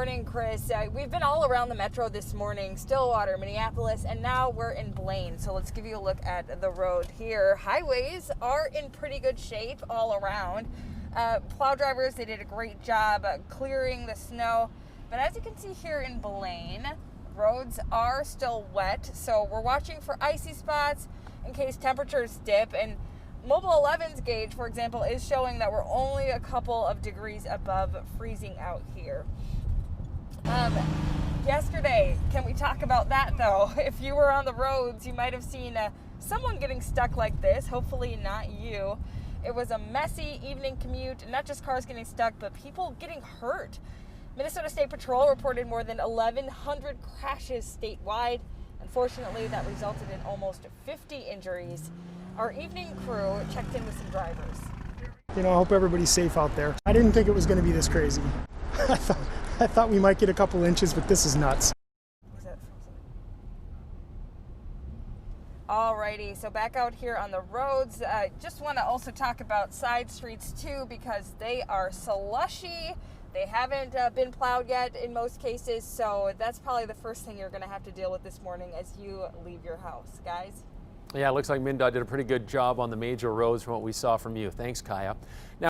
morning, Chris. We've been all around the metro this morning, Stillwater, Minneapolis, and now we're in Blaine. So let's give you a look at the road here. Highways are in pretty good shape all around. Plow drivers, they did a great job clearing the snow. But as you can see here in Blaine, roads are still wet. So we're watching for icy spots in case temperatures dip. And Mobile 11's gauge, for example, is showing that we're only a couple of degrees above freezing out here. Yesterday, can we talk about that though? If you were on the roads, you might have seen someone getting stuck like this, hopefully not you. It was a messy evening commute, not just cars getting stuck, but people getting hurt. Minnesota State Patrol reported more than 1,100 crashes statewide. Unfortunately, that resulted in almost 50 injuries. Our evening crew checked in with some drivers. I hope everybody's safe out there. I didn't think it was going to be this crazy. I thought we might get a couple inches, but this is nuts. Alrighty, so back out here on the roads, just want to also talk about side streets too, because they are slushy. They haven't been plowed yet in most cases, so that's probably the first thing you're going to have to deal with this morning as you leave your house, guys. Yeah, it looks like MnDOT did a pretty good job on the major roads from what we saw from you. Thanks, Kaya. Now,